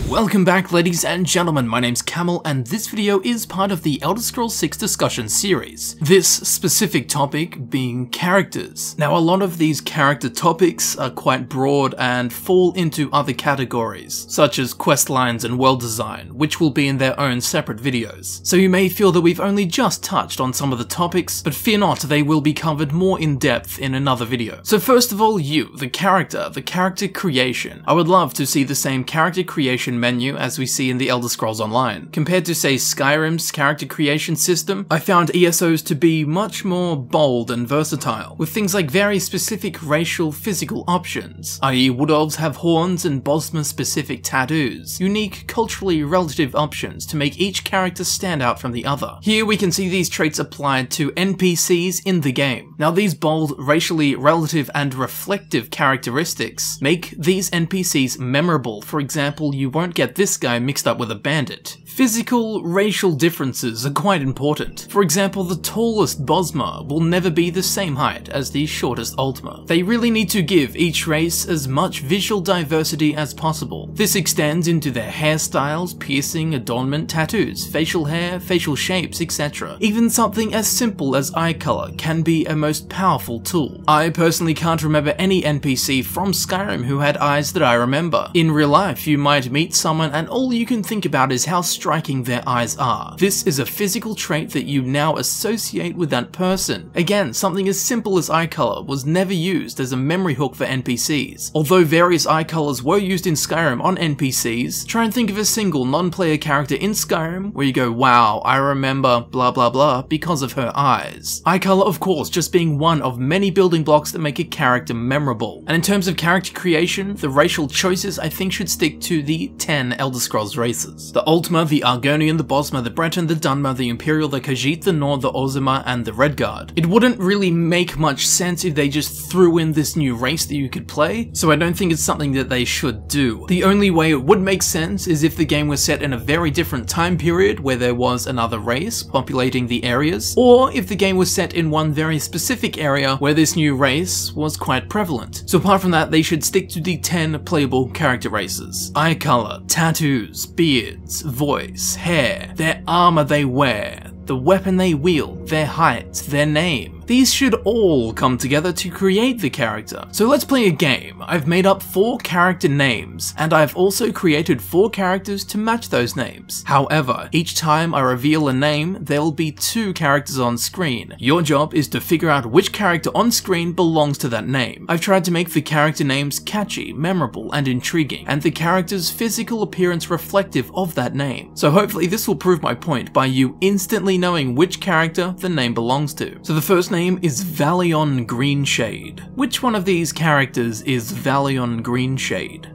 Welcome back, ladies and gentlemen, my name's Camel and this video is part of the Elder Scrolls 6 discussion series. This specific topic being characters. Now a lot of these character topics are quite broad and fall into other categories, such as quest lines and world design, which will be in their own separate videos. So you may feel that we've only just touched on some of the topics, but fear not, they will be covered more in depth in another video. So first of all, the character creation. I would love to see the same character creation menu as we see in the Elder Scrolls Online. Compared to say Skyrim's character creation system, I found ESOs to be much more bold and versatile, with things like very specific racial physical options, i.e. Wood Elves have horns and Bosma specific tattoos, unique culturally relative options to make each character stand out from the other. Here we can see these traits applied to NPCs in the game. Now these bold, racially relative and reflective characteristics make these NPCs memorable. For example, you won't get this guy mixed up with a bandit. Physical, racial differences are quite important. For example, the tallest Bosma will never be the same height as the shortest Ultima. They really need to give each race as much visual diversity as possible. This extends into their hairstyles, piercing, adornment, tattoos, facial hair, facial shapes, etc. Even something as simple as eye color can be a most powerful tool. I personally can't remember any NPC from Skyrim who had eyes that I remember. In real life, you might meet someone and all you can think about is how striking their eyes are. This is a physical trait that you now associate with that person. Again, something as simple as eye color was never used as a memory hook for NPCs. Although various eye colors were used in Skyrim on NPCs, try and think of a single non-player character in Skyrim where you go, wow, I remember blah blah blah because of her eyes. Eye color, of course, just being one of many building blocks that make a character memorable. And in terms of character creation, the racial choices I think should stick to the 10 Elder Scrolls races. The Ultima, the Argonian, the Bosma, the Breton, the Dunmer, the Imperial, the Khajiit, the Nord, the Ozima, and the Redguard. It wouldn't really make much sense if they just threw in this new race that you could play, so I don't think it's something that they should do. The only way it would make sense is if the game was set in a very different time period where there was another race populating the areas, or if the game was set in one very specific area where this new race was quite prevalent. So apart from that, they should stick to the 10 playable character races. Eye color, tattoos, beards, voice, hair, their armor they wear, the weapon they wield, their height, their name. These should all come together to create the character. So let's play a game. I've made up 4 character names, and I've also created 4 characters to match those names. However, each time I reveal a name, there'll be 2 characters on screen. Your job is to figure out which character on screen belongs to that name. I've tried to make the character names catchy, memorable, and intriguing, and the character's physical appearance reflective of that name. So hopefully this will prove my point by you instantly knowing which character the name belongs to. So the first name is Valion Greenshade. Which one of these characters is Valion Greenshade?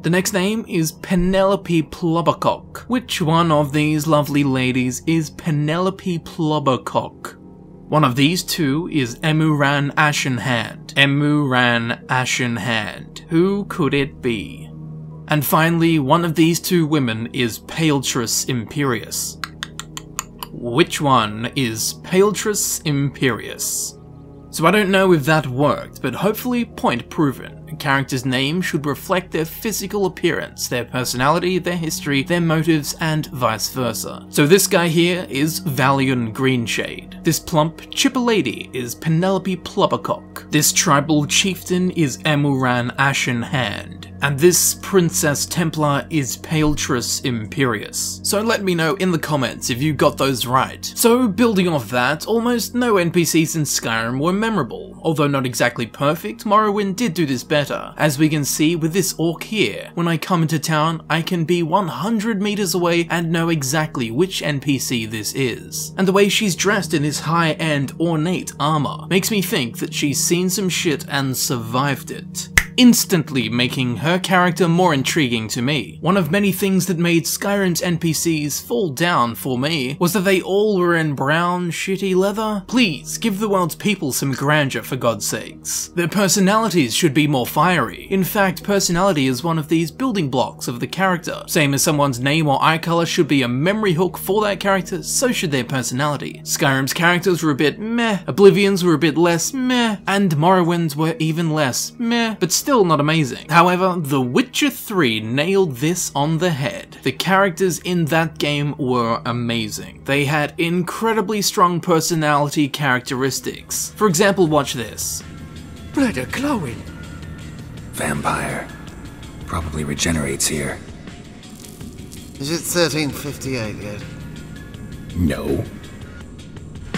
The next name is Penelope Plubbercock. Which one of these lovely ladies is Penelope Plubbercock? One of these 2 is Emuran Ashenhand. Emuran Ashenhand. Who could it be? And finally, one of these 2 women is Paletris Imperius. Which one is Paletris Imperius? So I don't know if that worked, but hopefully point proven. A character's name should reflect their physical appearance, their personality, their history, their motives, and vice versa. So this guy here is Valion Greenshade. This plump, chipper lady is Penelope Plubbercock. This tribal chieftain is Emuran Ashenhand. And this Princess Templar is Paletris Imperius. So let me know in the comments if you got those right. So building off that, almost no NPCs in Skyrim were memorable. Although not exactly perfect, Morrowind did do this better. As we can see with this orc here, when I come into town, I can be 100 meters away and know exactly which NPC this is. And the way she's dressed in this high-end ornate armor makes me think that she's seen some shit and survived it, instantly making her character more intriguing to me. One of many things that made Skyrim's NPCs fall down for me was that they all were in brown, shitty leather. Please, give the world's people some grandeur for God's sakes. Their personalities should be more fiery. In fact, personality is one of these building blocks of the character. Same as someone's name or eye color should be a memory hook for that character, so should their personality. Skyrim's characters were a bit meh, Oblivion's were a bit less meh, and Morrowind's were even less meh, but still still not amazing. However, The Witcher 3 nailed this on the head. The characters in that game were amazing. They had incredibly strong personality characteristics. For example, watch this. Blood are glowing. Vampire. Probably regenerates here. Is it 1358 yet? No.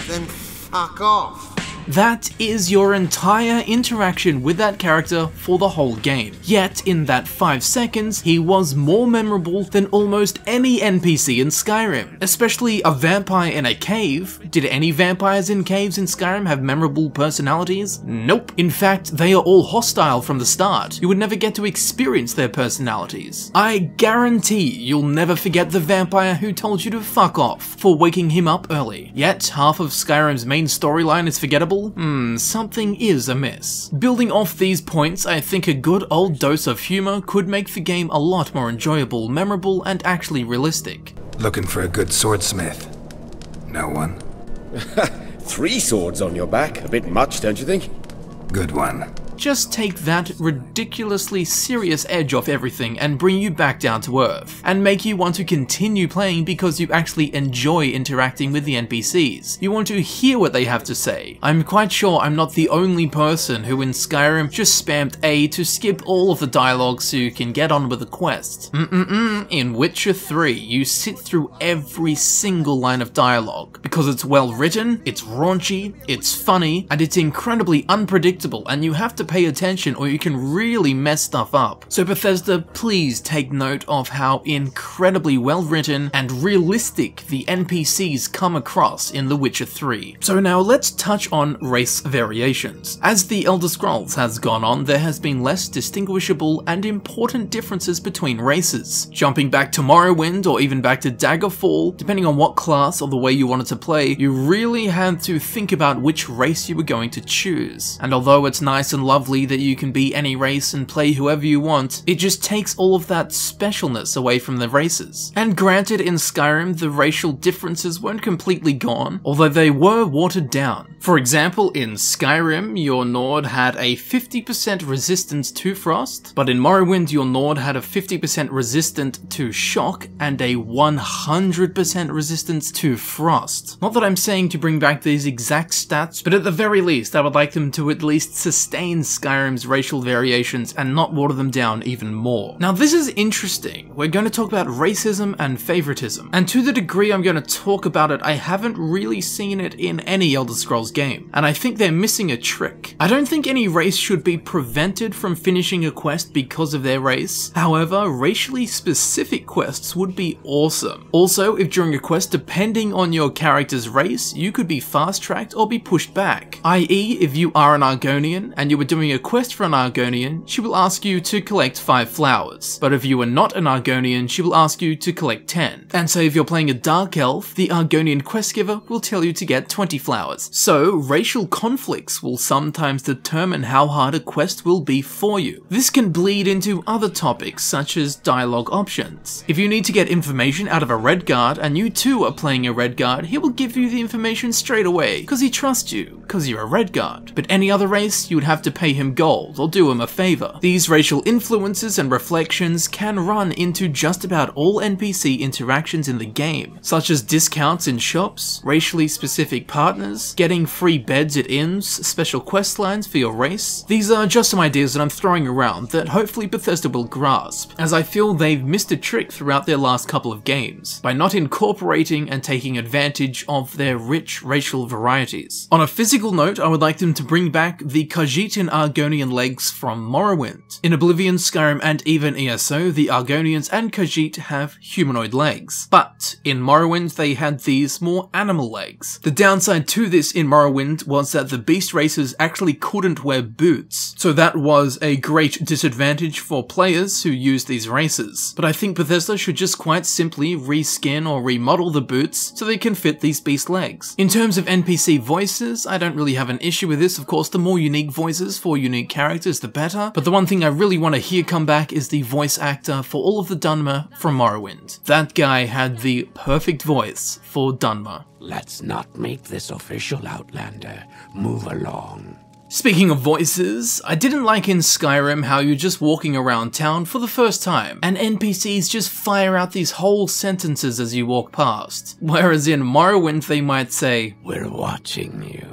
Then fuck off. That is your entire interaction with that character for the whole game. Yet, in that 5 seconds, he was more memorable than almost any NPC in Skyrim. Especially a vampire in a cave. Did any vampires in caves in Skyrim have memorable personalities? Nope. In fact, they are all hostile from the start. You would never get to experience their personalities. I guarantee you'll never forget the vampire who told you to fuck off for waking him up early. Yet, half of Skyrim's main storyline is forgettable. Something is amiss. Building off these points, I think a good old dose of humor could make the game a lot more enjoyable, memorable, and actually realistic. Looking for a good swordsmith. No one? 3 swords on your back. A bit much, don't you think? Good one. Just take that ridiculously serious edge off everything and bring you back down to earth, and make you want to continue playing because you actually enjoy interacting with the NPCs. You want to hear what they have to say. I'm quite sure I'm not the only person who in Skyrim just spammed A to skip all of the dialogue so you can get on with the quest. In Witcher 3, you sit through every single line of dialogue because it's well written, it's raunchy, it's funny, and it's incredibly unpredictable, and you have to pay attention or you can really mess stuff up. So Bethesda, please take note of how incredibly well written and realistic the NPCs come across in The Witcher 3. So now let's touch on race variations. As the Elder Scrolls has gone on, there has been less distinguishable and important differences between races. Jumping back to Morrowind or even back to Daggerfall, depending on what class or the way you wanted to play, you really had to think about which race you were going to choose. And although it's nice and lovely that you can be any race and play whoever you want, it just takes all of that specialness away from the races. And granted, in Skyrim, the racial differences weren't completely gone, although they were watered down. For example, in Skyrim, your Nord had a 50% resistance to frost, but in Morrowind, your Nord had a 50% resistant to shock and a 100% resistance to frost. Not that I'm saying to bring back these exact stats, but at the very least, I would like them to at least sustain Skyrim's racial variations and not water them down even more. Now this is interesting. We're going to talk about racism and favoritism, and to the degree I'm going to talk about it, I haven't really seen it in any Elder Scrolls game, and I think they're missing a trick. I don't think any race should be prevented from finishing a quest because of their race. However, racially specific quests would be awesome. Also, if during a quest, depending on your character's race, you could be fast-tracked or be pushed back, i.e. if you are an Argonian and you were doing a quest for an Argonian, she will ask you to collect 5 flowers. But if you are not an Argonian, she will ask you to collect 10. And so if you're playing a Dark Elf, the Argonian quest giver will tell you to get 20 flowers. So racial conflicts will sometimes determine how hard a quest will be for you. This can bleed into other topics such as dialogue options. If you need to get information out of a Red Guard and you too are playing a Red Guard, he will give you the information straight away because he trusts you, because you're a Red Guard. But any other race, you would have to pay him gold or do him a favor. These racial influences and reflections can run into just about all NPC interactions in the game, such as discounts in shops, racially specific partners, getting free beds at inns, special quest lines for your race. These are just some ideas that I'm throwing around that hopefully Bethesda will grasp, as I feel they've missed a trick throughout their last couple of games, by not incorporating and taking advantage of their rich racial varieties. On a physical note, I would like them to bring back the Khajiit and Argonian legs from Morrowind. In Oblivion, Skyrim, and even ESO, the Argonians and Khajiit have humanoid legs, but in Morrowind they had these more animal legs. The downside to this in Morrowind was that the beast races actually couldn't wear boots, so that was a great disadvantage for players who used these races. But I think Bethesda should just quite simply reskin or remodel the boots so they can fit these beast legs. In terms of NPC voices, I don't really have an issue with this. Of course, the more unique voices for unique characters, the better. But the one thing I really want to hear come back is the voice actor for all of the Dunmer from Morrowind. That guy had the perfect voice for Dunmer. Let's not make this official, Outlander. Move along. Speaking of voices, I didn't like in Skyrim how you're just walking around town for the first time, and NPCs just fire out these whole sentences as you walk past. Whereas in Morrowind they might say, "We're watching you,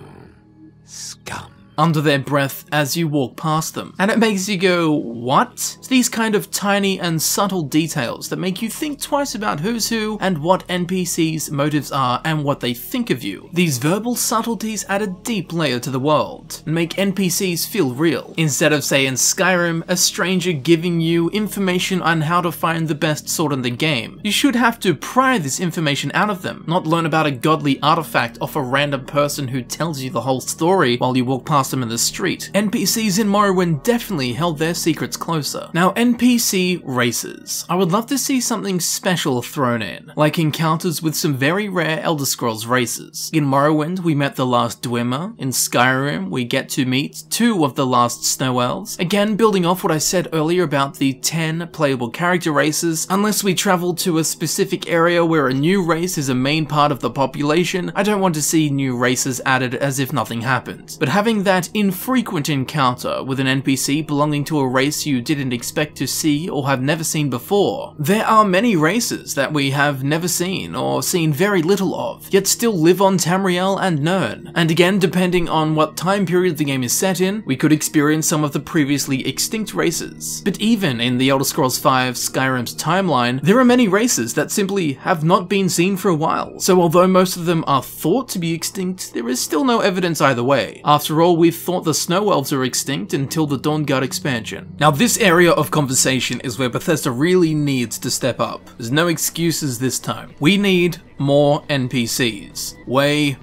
scum," under their breath as you walk past them. And it makes you go, what? It's these kind of tiny and subtle details that make you think twice about who's who and what NPCs' motives are and what they think of you. These verbal subtleties add a deep layer to the world and make NPCs feel real. Instead of, say in Skyrim, a stranger giving you information on how to find the best sword in the game, you should have to pry this information out of them, not learn about a godly artifact off a random person who tells you the whole story while you walk past them in the street. NPCs in Morrowind definitely held their secrets closer. Now, Npc Races. I would love to see something special thrown in, like encounters with some very rare Elder Scrolls races. In Morrowind, we met the last Dwemer. In Skyrim, we get to meet 2 of the last Snow Elves. Again, building off what I said earlier about the 10 playable character races, unless we travel to a specific area where a new race is a main part of the population, I don't want to see new races added as if nothing happened. But having that infrequent encounter with an NPC belonging to a race you didn't expect to see or have never seen before. There are many races that we have never seen or seen very little of, yet still live on Tamriel and Nirn. And again, depending on what time period the game is set in, we could experience some of the previously extinct races. But even in the Elder Scrolls V Skyrim's timeline, there are many races that simply have not been seen for a while. So although most of them are thought to be extinct, there is still no evidence either way. After all, we thought the Snow Elves were extinct until the Dawnguard expansion. Now this area of conversation is where Bethesda really needs to step up. There's no excuses this time. We need more NPCs. Way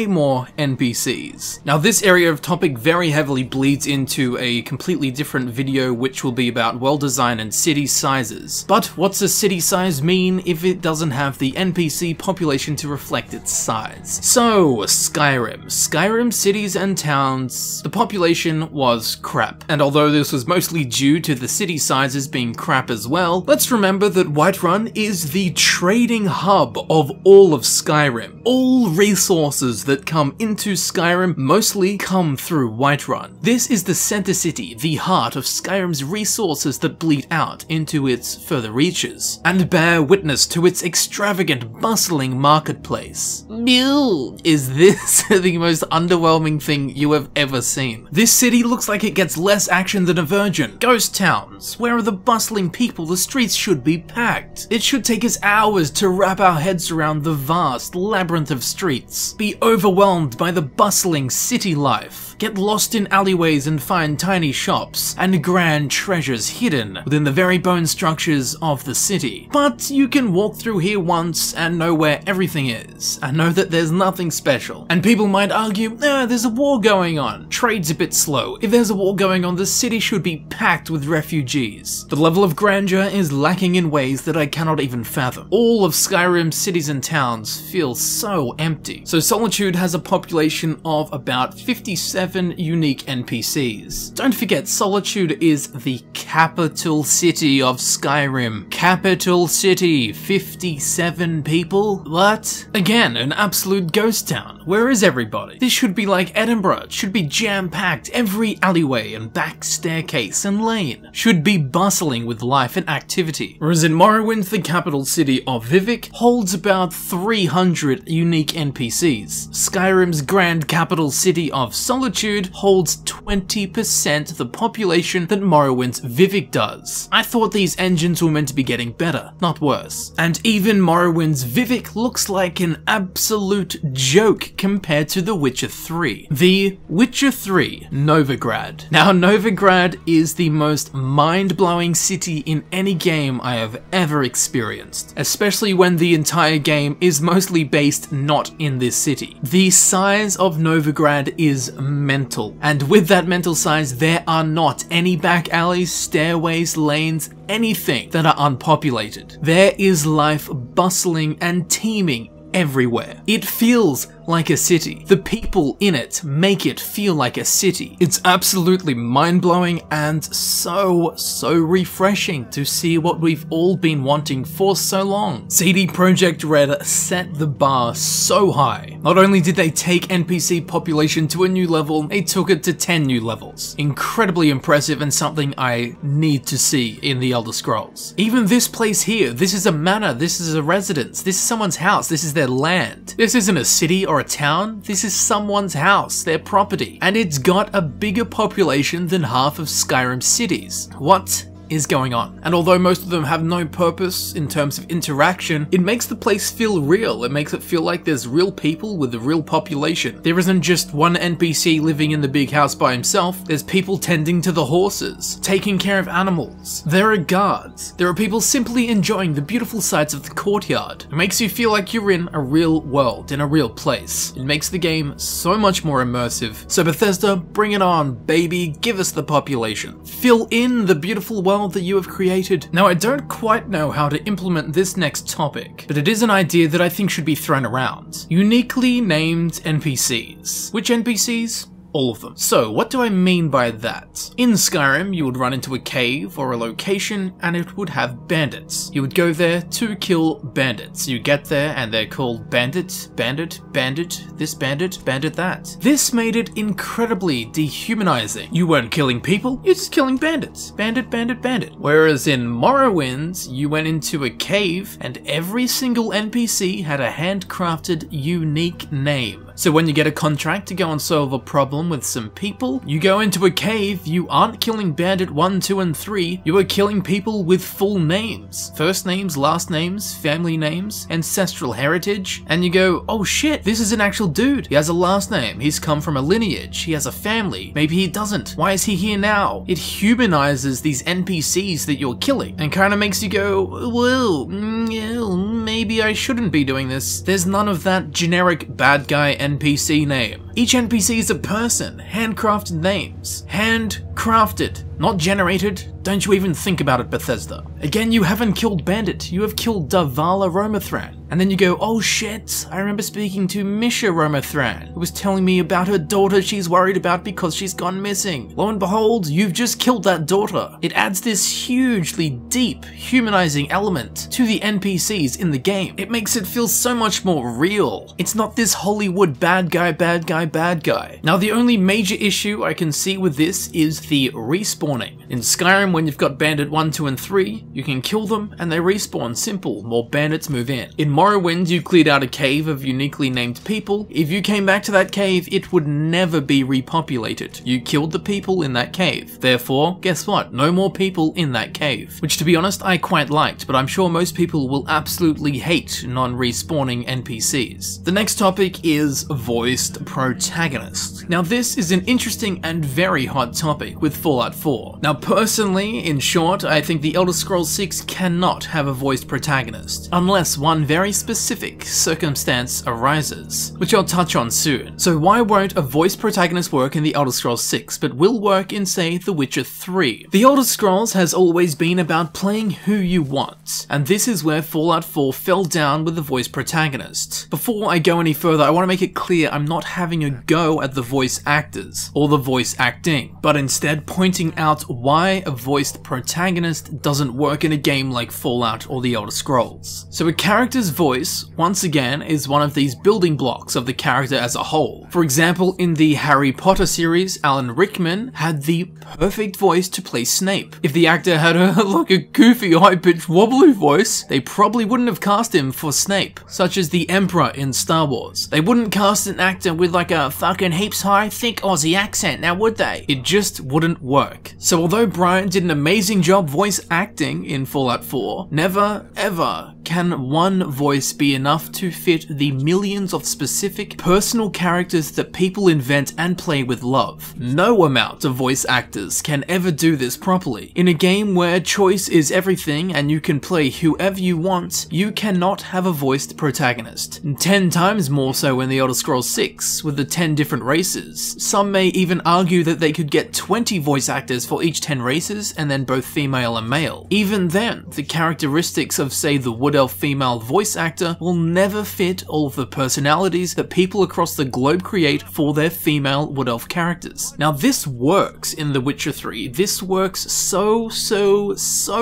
more NPCs. Now this area of topic very heavily bleeds into a completely different video which will be about world design and city sizes. But what's a city size mean if it doesn't have the NPC population to reflect its size? So, Skyrim cities and towns, the population was crap. And although this was mostly due to the city sizes being crap as well, let's remember that Whiterun is the trading hub of all of Skyrim. All resources that come into Skyrim mostly come through Whiterun. This is the center city, the heart of Skyrim's resources that bleed out into its further reaches, and bear witness to its extravagant, bustling marketplace. Ew, is this the most underwhelming thing you have ever seen? This city looks like it gets less action than a virgin. Ghost towns. Where are the bustling people? The streets should be packed. It should take us hours to wrap our heads around the vast labyrinth of streets. Be overwhelmed by the bustling city life. Get lost in alleyways and find tiny shops and grand treasures hidden within the very bone structures of the city. But you can walk through here once and know where everything is, and know that there's nothing special. And people might argue, there's a war going on. Trade's a bit slow. If there's a war going on, the city should be packed with refugees. The level of grandeur is lacking in ways that I cannot even fathom. All of Skyrim's cities and towns feel so empty. So Solitude has a population of about 57 unique NPCs. Don't forget, Solitude is the capital city of Skyrim. Capital city, 57 people? What? Again, an absolute ghost town. Where is everybody? This should be like Edinburgh. It should be jam-packed. Every alleyway and back staircase and lane should be bustling with life and activity. Whereas in Morrowind, the capital city of Vivec holds about 300 unique NPCs. Skyrim's grand capital city of Solitude holds 20% of the population that Morrowind's Vivec does. I thought these engines were meant to be getting better, not worse. And even Morrowind's Vivec looks like an absolute joke compared to The Witcher 3. The Witcher 3 Novigrad. Now, Novigrad is the most mind-blowing city in any game I have ever experienced, especially when the entire game is mostly based not in this city. The size of Novigrad is mental, and with that mental size, there are not any back alleys, stairways, lanes, anything that are unpopulated. There is life bustling and teeming everywhere. It feels like a city. The people in it make it feel like a city. It's absolutely mind-blowing and so refreshing to see what we've all been wanting for so long. CD Projekt Red set the bar so high. Not only did they take NPC population to a new level, they took it to 10 new levels. Incredibly impressive and something I need to see in the Elder Scrolls. Even this place here, this is a manor, this is a residence, this is someone's house, this is their land. This isn't a city or a town, this is someone's house, their property. And it's got a bigger population than half of Skyrim's cities. What is going on? And although most of them have no purpose in terms of interaction, it makes the place feel real. It makes it feel like there's real people with a real population. There isn't just one NPC living in the big house by himself. There's people tending to the horses, taking care of animals. There are guards. There are people simply enjoying the beautiful sights of the courtyard. It makes you feel like you're in a real world, in a real place. It makes the game so much more immersive. So Bethesda, bring it on, baby. Give us the population. Fill in the beautiful world that you have created. Now, I don't quite know how to implement this next topic, but it is an idea that I think should be thrown around. Uniquely named NPCs. Which NPCs? All of them. So what do I mean by that? In Skyrim, you would run into a cave or a location and it would have bandits. You would go there to kill bandits. You get there and they're called bandit, bandit, bandit, this bandit, bandit that. This made it incredibly dehumanizing. You weren't killing people, you're just killing bandits. Bandit, bandit, bandit. Whereas in Morrowind, you went into a cave and every single NPC had a handcrafted, unique name. So when you get a contract to go and solve a problem with some people, you go into a cave, you aren't killing Bandit 1, 2, and 3, you are killing people with full names. First names, last names, family names, ancestral heritage, and you go, oh shit, this is an actual dude. He has a last name, he's come from a lineage, he has a family, maybe he doesn't. Why is he here now? It humanizes these NPCs that you're killing, and kind of makes you go, well, maybe I shouldn't be doing this. There's none of that generic bad guy NPC name. Each NPC is a person, handcrafted names. Handcrafted, not generated. Don't you even think about it, Bethesda. Again, you haven't killed Bandit, you have killed Davala Romathran. And then you go, oh shit, I remember speaking to Misha Romathran, who was telling me about her daughter she's worried about because she's gone missing. Lo and behold, you've just killed that daughter. It adds this hugely deep, humanizing element to the NPCs in the game. It makes it feel so much more real. It's not this Hollywood bad guy, bad guy, bad guy. Now, the only major issue I can see with this is the respawning. In Skyrim, when you've got Bandit 1, 2, and 3, you can kill them and they respawn. Simple. More bandits move in. In Morrowind, you cleared out a cave of uniquely named people. If you came back to that cave, it would never be repopulated. You killed the people in that cave. Therefore, guess what? No more people in that cave. Which, to be honest, I quite liked, but I'm sure most people will absolutely hate non-respawning NPCs. The next topic is voiced protagonists. Now, this is an interesting and very hot topic with Fallout 4. Now, personally, in short, I think the Elder Scrolls 6 cannot have a voiced protagonist, unless one very specific circumstance arises, which I'll touch on soon. So why won't a voiced protagonist work in the Elder Scrolls 6, but will work in, say, The Witcher 3? The Elder Scrolls has always been about playing who you want, and this is where Fallout 4 fell down with the voiced protagonist. Before I go any further, I want to make it clear I'm not having a go at the voice actors, or the voice acting, but instead pointing out why a voiced protagonist doesn't work in a game like Fallout or the Elder Scrolls. So a character's voice, once again, is one of these building blocks of the character as a whole. For example, in the Harry Potter series, Alan Rickman had the perfect voice to play Snape. If the actor had like a goofy, high-pitched, wobbly voice, they probably wouldn't have cast him for Snape, such as the Emperor in Star Wars. They wouldn't cast an actor with like a fucking heaps high, thick Aussie accent, now would they? It just wouldn't work. So although Brian did an amazing job voice acting in Fallout 4, never ever can one voice be enough to fit the millions of specific personal characters that people invent and play with love. No amount of voice actors can ever do this properly. In a game where choice is everything and you can play whoever you want, you cannot have a voiced protagonist. 10 times more so in the Elder Scrolls 6, with the 10 different races. Some may even argue that they could get 20 voice actors for each 10 races and then both female and male. Even then, the characteristics of, say, the Wood Elf female voice actor will never fit all of the personalities that people across the globe create for their female Wood Elf characters. Now this works in The Witcher 3. This works so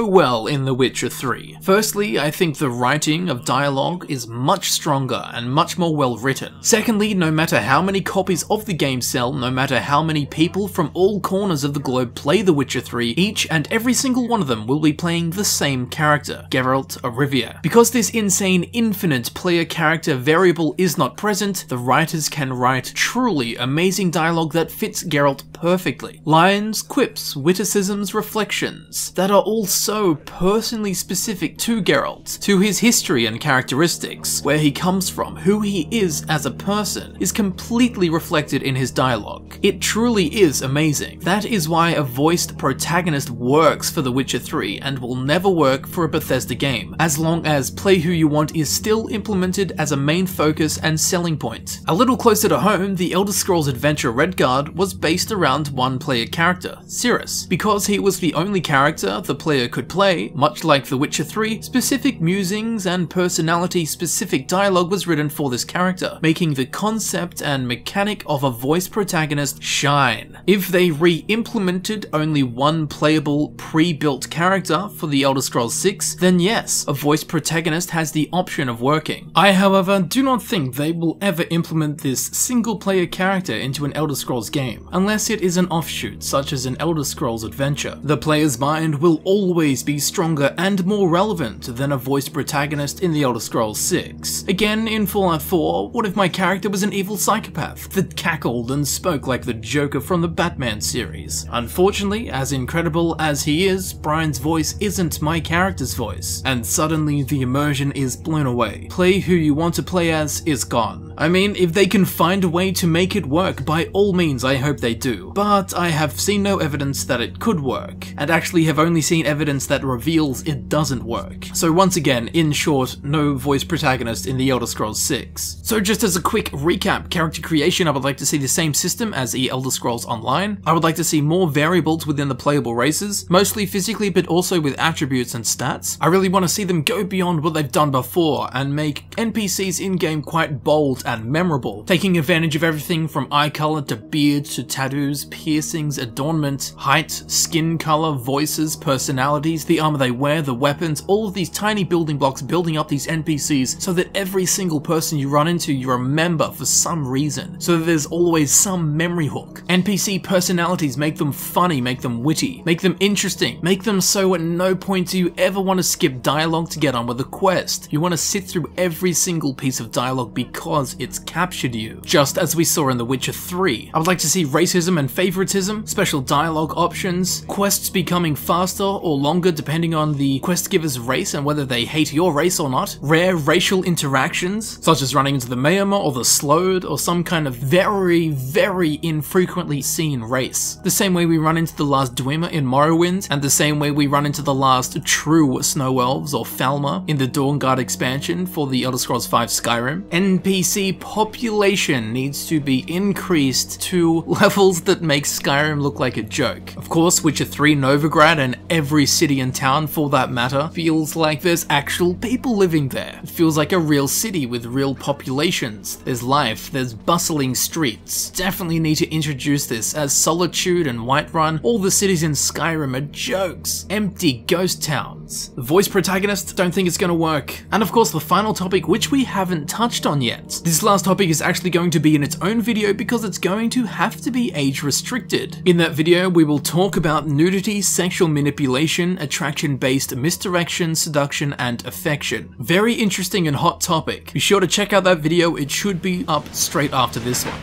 well in The Witcher 3. Firstly, I think the writing of dialogue is much stronger and much more well written. Secondly, no matter how many copies of the game sell, no matter how many people from all corners of the globe play The Witcher 3, each and every single one of them will be playing the same character, Geralt of Rivia. Because this insane infinite player character variable is not present, the writers can write truly amazing dialogue that fits Geralt perfectly. Lines, quips, witticisms, reflections that are all so personally specific to Geralt, to his history and characteristics, where he comes from, who he is as a person, is completely reflected in his dialogue. It truly is amazing. That is why a voiced protagonist works for The Witcher 3 and will never work for a Bethesda game, as long as play who you want is still implemented as a main focus and selling point. A little closer to home, the Elder Scrolls adventure Redguard was based around one player character, Cyrus. Because he was the only character the player could play, much like The Witcher 3, specific musings and personality-specific dialogue was written for this character, making the concept and mechanic of a voice protagonist shine. If they re-implemented only one playable, pre-built character for the Elder Scrolls 6, then yes, a voice protagonist has the option of working. I, however, do not think they will ever implement this single-player character into an Elder Scrolls game, unless it is an offshoot, such as an Elder Scrolls adventure. The player's mind will always be stronger and more relevant than a voiced protagonist in the Elder Scrolls 6. Again, in Fallout 4, what if my character was an evil psychopath that cackled and spoke like the Joker from the Batman series? Unfortunately, as incredible as he is, Brian's voice isn't my character's voice, and suddenly the immersion is blown away. Play who you want to play as is gone. I mean, if they can find a way to make it work, by all means I hope they do, but I have seen no evidence that it could work, and actually have only seen evidence that reveals it doesn't work. So once again, in short, no voice protagonist in the Elder Scrolls 6. So just as a quick recap, character creation, I would like to see the same system as the Elder Scrolls Online. I would like to see more variables within the playable races, mostly physically but also with attributes and stats. I really want to see them go beyond what they've done before and make NPCs in-game quite bold and memorable, taking advantage of everything from eye color to beard to tattoos, piercings, adornment, height, skin color, voices, personalities, the armor they wear, the weapons, all of these tiny building blocks building up these NPCs so that every single person you run into you remember for some reason, so that there's always some memory hook. NPC personalities make them funny, make them witty, make them interesting, make them so at no point do you ever want to skip dialogue to get on with the quest. You want to sit through every single piece of dialogue because it's captured you, just as we saw in The Witcher 3. I would like to see racism and favoritism, special dialogue options, quests becoming faster or longer depending on the quest giver's race and whether they hate your race or not, rare racial interactions, such as running into the Mayama or the Slowed or some kind of very infrequently seen race. The same way we run into the last Dwemer in Morrowind, and the same way we run into the last true Snow Elves or Falmer in the Dawnguard expansion for the Elder Scrolls V Skyrim. NPC population needs to be increased to levels that make Skyrim look like a joke. Of course, Witcher 3 Novigrad and every city and town for that matter feels like there's actual people living there. It feels like a real city with real populations. There's life, there's bustling streets. Definitely need to introduce this, as Solitude and Whiterun, all the cities in Skyrim are jokes. Empty ghost towns. The voice protagonist, don't think it's gonna work. And of course the final topic, which we haven't touched on yet. This last topic is actually going to be in its own video because it's going to have to be age restricted. In that video we will talk about nudity, sexual manipulation, attraction-based misdirection, seduction, and affection. Very interesting and hot topic. Be sure to check out that video, it should be up straight after this one.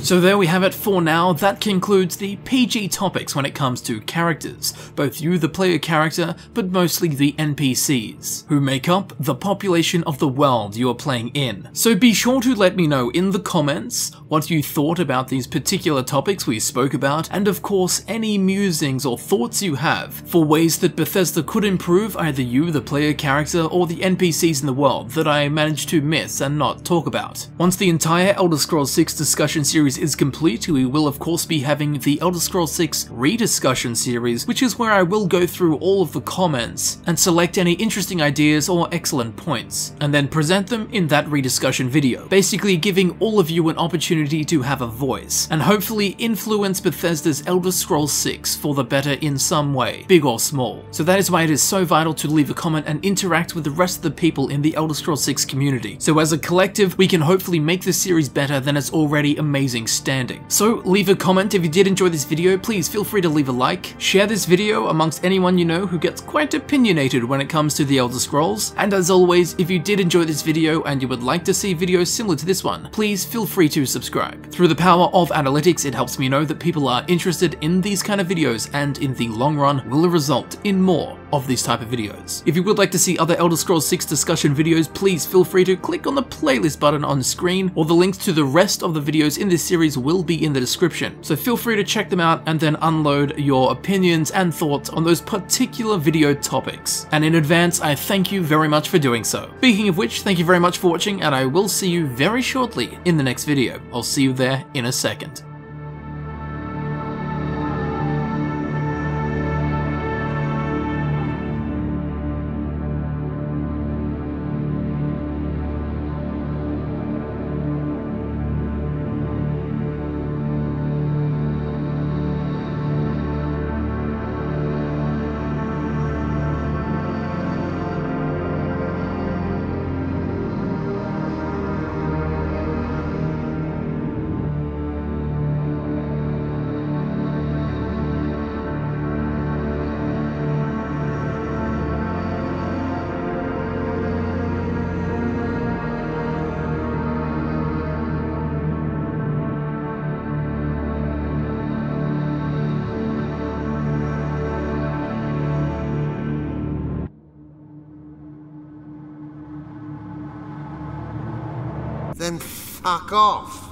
So there we have it for now. That concludes the PG topics when it comes to characters, both you the player character, but mostly the NPCs, who make up the population of the world you are playing in. So be sure to let me know in the comments what you thought about these particular topics we spoke about, and of course any musings or thoughts you have for ways that Bethesda could improve either you the player character or the NPCs in the world that I managed to miss and not talk about. Once the entire Elder Scrolls 6 discussion series series is complete, we will of course be having the Elder Scrolls 6 rediscussion series, which is where I will go through all of the comments and select any interesting ideas or excellent points, and then present them in that rediscussion video, basically giving all of you an opportunity to have a voice, and hopefully influence Bethesda's Elder Scrolls 6 for the better in some way, big or small. So that is why it is so vital to leave a comment and interact with the rest of the people in the Elder Scrolls 6 community. So as a collective, we can hopefully make this series better than its already amazing standing. So leave a comment if you did enjoy this video, please feel free to leave a like, share this video amongst anyone you know who gets quite opinionated when it comes to the Elder Scrolls, and as always, if you did enjoy this video and you would like to see videos similar to this one, please feel free to subscribe. Through the power of analytics, it helps me know that people are interested in these kind of videos, and in the long run will result in more of these type of videos. If you would like to see other Elder Scrolls 6 discussion videos, please feel free to click on the playlist button on the screen, or the links to the rest of the videos in this series will be in the description. So feel free to check them out and then unload your opinions and thoughts on those particular video topics. And in advance, I thank you very much for doing so. Speaking of which, thank you very much for watching, and I will see you very shortly in the next video. I'll see you there in a second. Then fuck off.